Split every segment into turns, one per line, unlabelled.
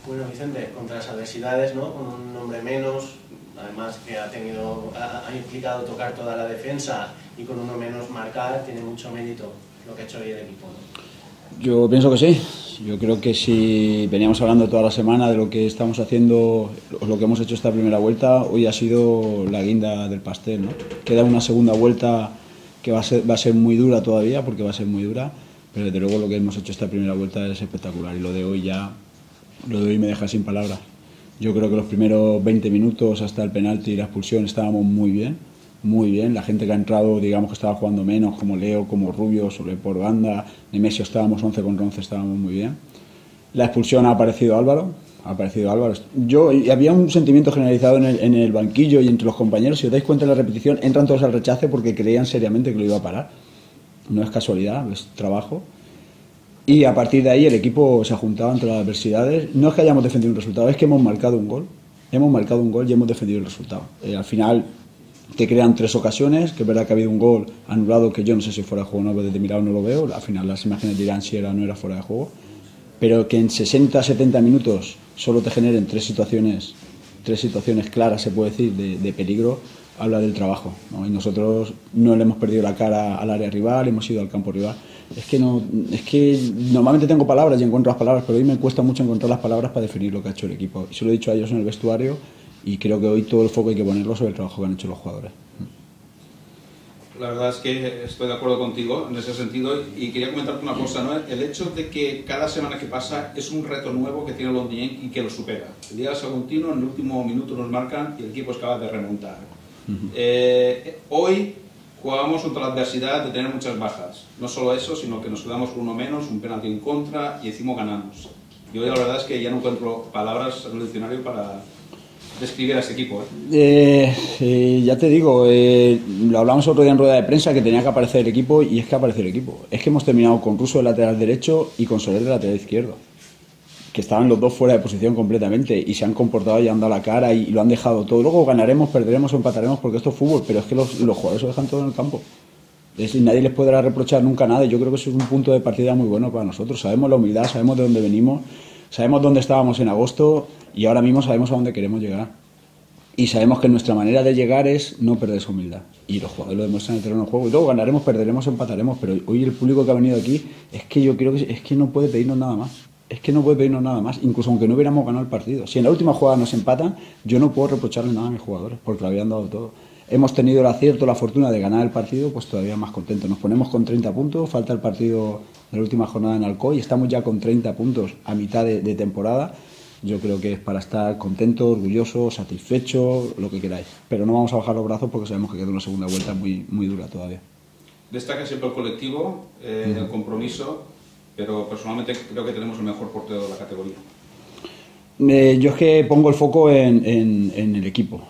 Bueno, Vicente, contra las adversidades, ¿no? Con un hombre menos, además que ha implicado tocar toda la defensa y con uno menos marcar, tiene mucho mérito lo que ha hecho hoy el equipo, ¿no?
Yo pienso que sí. Yo creo que si veníamos hablando toda la semana de lo que estamos haciendo, lo que hemos hecho esta primera vuelta, hoy ha sido la guinda del pastel, ¿no? Queda una segunda vuelta que va a ser muy dura todavía, porque va a ser muy dura, pero desde luego lo que hemos hecho esta primera vuelta es espectacular y lo de hoy me deja sin palabras. Yo creo que los primeros 20 minutos hasta el penalti y la expulsión estábamos muy bien, muy bien. La gente que ha entrado, digamos que estaba jugando menos, como Leo, como Rubio, sobre por banda, Nemesio, estábamos 11 contra 11, estábamos muy bien. La expulsión ha aparecido Álvaro. Había un sentimiento generalizado en el banquillo y entre los compañeros. Si os dais cuenta en la repetición, entran todos al rechace porque creían seriamente que lo iba a parar. No es casualidad, es trabajo. Y a partir de ahí el equipo se ha juntado ante las adversidades. No es que hayamos defendido un resultado, es que hemos marcado un gol. Hemos marcado un gol y hemos defendido el resultado. Al final te crean 3 ocasiones, que es verdad que ha habido un gol anulado que yo no sé si fuera de juego o no, desde mi lado no lo veo. Al final las imágenes dirán si era o no era fuera de juego. Pero que en 60-70 minutos solo te generen 3 situaciones claras, se puede decir, de peligro, habla del trabajo, ¿no? Y nosotros no le hemos perdido la cara al área rival, hemos ido al campo rival. Es que normalmente tengo palabras y encuentro las palabras, pero hoy me cuesta mucho encontrar las palabras para definir lo que ha hecho el equipo. Y se lo he dicho a ellos en el vestuario y creo que hoy todo el foco hay que ponerlo sobre el trabajo que han hecho los jugadores.
La verdad es que estoy de acuerdo contigo en ese sentido y quería comentarte una cosa, ¿no? El hecho de que cada semana que pasa es un reto nuevo que tiene el Ontinyent y que lo supera. El día del Saguntino, en el último minuto nos marcan y el equipo es capaz de remontar. Hoy jugábamos contra la adversidad de tener muchas bajas. No solo eso, sino que nos quedamos con uno menos, un penalti en contra y encima ganamos. Y hoy la verdad es que ya no encuentro palabras en el diccionario para describir a ese equipo.
Ya te digo, lo hablamos otro día en rueda de prensa que tenía que aparecer el equipo y es que apareció el equipo. Es que hemos terminado con Russo de lateral derecho y con Soler de lateral izquierdo, que estaban los dos fuera de posición completamente y se han comportado y han dado la cara y lo han dejado todo. Luego ganaremos, perderemos o empataremos porque esto es fútbol, pero es que los jugadores lo dejan todo en el campo. Nadie les podrá reprochar nunca nada y yo creo que eso es un punto de partida muy bueno para nosotros. Sabemos la humildad, sabemos de dónde venimos, sabemos dónde estábamos en agosto y ahora mismo sabemos a dónde queremos llegar. Y sabemos que nuestra manera de llegar es no perder esa humildad. Y los jugadores lo demuestran en el terreno de juego. Y luego ganaremos, perderemos, empataremos. Pero hoy el público que ha venido aquí es que yo creo que es que no puede pedirnos nada más. Es que no puede pedirnos nada más, incluso aunque no hubiéramos ganado el partido. Si en la última jugada nos empatan, yo no puedo reprocharle nada a mis jugadores, porque lo habían dado todo. Hemos tenido el acierto, la fortuna de ganar el partido, pues todavía más contentos. Nos ponemos con 30 puntos, falta el partido de la última jornada en Alcoy, estamos ya con 30 puntos a mitad de temporada. Yo creo que es para estar contento, orgulloso, satisfecho, lo que queráis. Pero no vamos a bajar los brazos porque sabemos que queda una segunda vuelta muy, muy dura todavía.
Destaca siempre el colectivo, el compromiso, pero personalmente creo que tenemos el mejor portero de la categoría.
Yo es que pongo el foco en el equipo,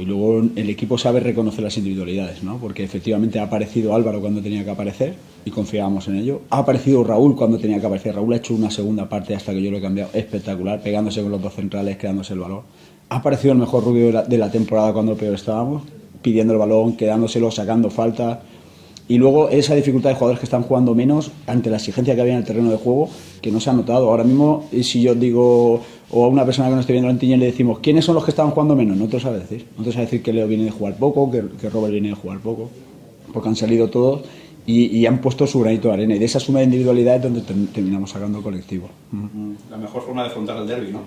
y luego el equipo sabe reconocer las individualidades, ¿no? Porque efectivamente ha aparecido Álvaro cuando tenía que aparecer y confiábamos en ello. Ha aparecido Raúl cuando tenía que aparecer. Raúl ha hecho una segunda parte hasta que yo lo he cambiado espectacular, pegándose con los dos centrales, quedándose el balón. Ha aparecido el mejor Rubio de la temporada cuando peor estábamos, pidiendo el balón, quedándoselo, sacando faltas. Y luego esa dificultad de jugadores que están jugando menos ante la exigencia que había en el terreno de juego, que no se ha notado. Ahora mismo, si yo digo, o a una persona que no esté viendo el Ontinyent le decimos, ¿quiénes son los que estaban jugando menos? No te lo sabe decir. No te sabe decir que Leo viene de jugar poco, que Robert viene de jugar poco, porque han salido todos y han puesto su granito de arena. Y de esa suma de individualidad es donde terminamos sacando el colectivo.
La mejor forma de afrontar el derbi, ¿no?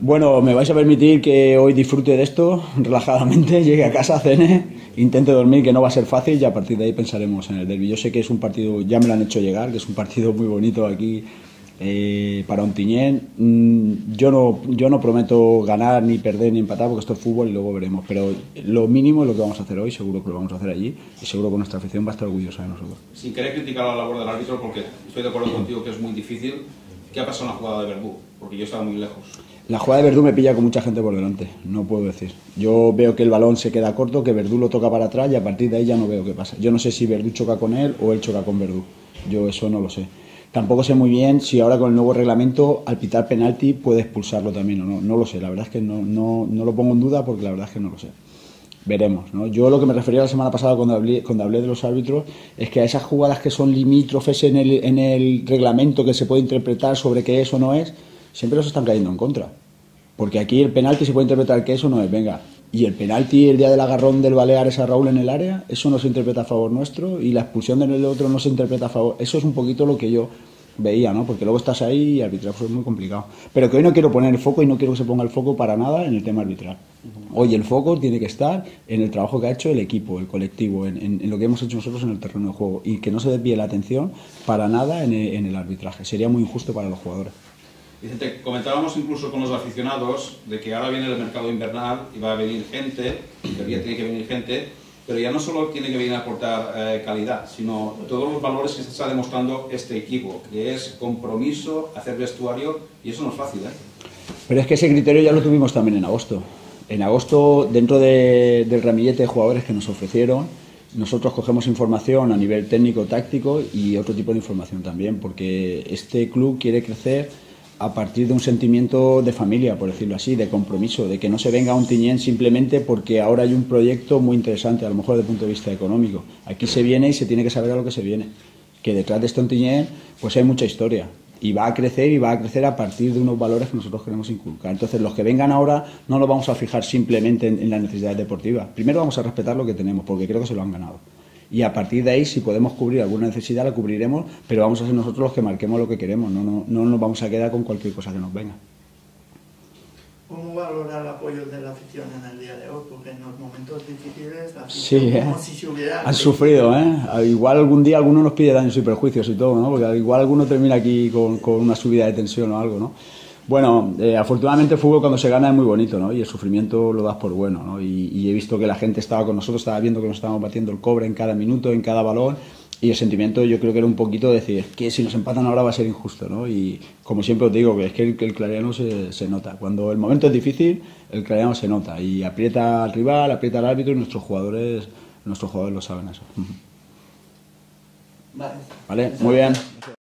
Bueno, me vais a permitir que hoy disfrute de esto relajadamente, llegue a casa, cene, intente dormir, que no va a ser fácil, y a partir de ahí pensaremos en el derbi. Yo sé que es un partido, ya me lo han hecho llegar, que es un partido muy bonito aquí para Ontinyent. Yo no prometo ganar, ni perder, ni empatar, porque esto es fútbol y luego veremos. Pero lo mínimo es lo que vamos a hacer hoy, seguro que lo vamos a hacer allí, y seguro que nuestra afición va a estar orgullosa de nosotros.
Sin querer criticar la labor del árbitro, porque estoy de acuerdo contigo que es muy difícil, ¿qué ha pasado en la jugada de Verdú? Porque yo estaba muy lejos.
La jugada de Verdú me pilla con mucha gente por delante, no puedo decir. Yo veo que el balón se queda corto, que Verdú lo toca para atrás y a partir de ahí ya no veo qué pasa. Yo no sé si Verdú choca con él o él choca con Verdú. Yo eso no lo sé. Tampoco sé muy bien si ahora con el nuevo reglamento al pitar penalti puede expulsarlo también o no. No lo sé, la verdad es que no lo pongo en duda porque la verdad es que no lo sé. Veremos, ¿no? Yo lo que me refería la semana pasada cuando hablé de los árbitros es que a esas jugadas que son limítrofes en el reglamento que se puede interpretar sobre qué es o no es, siempre los están cayendo en contra. Porque aquí el penalti se puede interpretar que eso no es, venga, y el penalti el día del agarrón del Baleares a Raúl en el área, eso no se interpreta a favor nuestro, y la expulsión del otro no se interpreta a favor. Eso es un poquito lo que yo veía, ¿no? Porque luego estás ahí y arbitrar fue muy complicado. Pero que hoy no quiero poner el foco y no quiero que se ponga el foco para nada en el tema arbitral. Hoy el foco tiene que estar en el trabajo que ha hecho el equipo, el colectivo, en lo que hemos hecho nosotros en el terreno de juego, y que no se desvíe la atención para nada en el arbitraje. Sería muy injusto para los jugadores.
Vicente, comentábamos incluso con los aficionados de que ahora viene el mercado invernal y va a venir gente, en teoría tiene que venir gente, pero ya no solo tiene que venir a aportar calidad, sino todos los valores que se está demostrando este equipo, que es compromiso, hacer vestuario, y eso no es fácil, ¿eh?
Pero es que ese criterio ya lo tuvimos también en agosto. En agosto, dentro del ramillete de jugadores que nos ofrecieron, nosotros cogemos información a nivel técnico-táctico y otro tipo de información también, porque este club quiere crecer a partir de un sentimiento de familia, por decirlo así, de compromiso, de que no se venga a Ontinyent simplemente porque ahora hay un proyecto muy interesante, a lo mejor desde el punto de vista económico. Aquí se viene y se tiene que saber a lo que se viene, que detrás de este Ontinyent pues hay mucha historia, y va a crecer a partir de unos valores que nosotros queremos inculcar. Entonces los que vengan ahora no nos vamos a fijar simplemente en las necesidades deportivas. Primero vamos a respetar lo que tenemos, porque creo que se lo han ganado. Y a partir de ahí, si podemos cubrir alguna necesidad, la cubriremos, pero vamos a ser nosotros los que marquemos lo que queremos, no nos vamos a quedar con cualquier cosa que nos venga.
¿Cómo valorar el apoyo de la afición en el día de hoy? Porque en los momentos difíciles la afición como si se hubiera...
Han sufrido, ¿eh? Igual algún día alguno nos pide daños y perjuicios y todo, ¿no? Porque igual alguno termina aquí con una subida de tensión o algo, ¿no? Bueno, afortunadamente el fútbol cuando se gana es muy bonito, ¿no? Y el sufrimiento lo das por bueno, ¿no? Y he visto que la gente estaba con nosotros, estaba viendo que nos estábamos batiendo el cobre en cada minuto, en cada balón, y el sentimiento yo creo que era un poquito de decir, que si nos empatan ahora va a ser injusto, ¿no? Y como siempre os digo, que es que el clariano se nota. Cuando el momento es difícil, el clariano se nota, y aprieta al rival, aprieta al árbitro, y nuestros jugadores lo saben eso.
Vale.
¿Vale? Muy bien.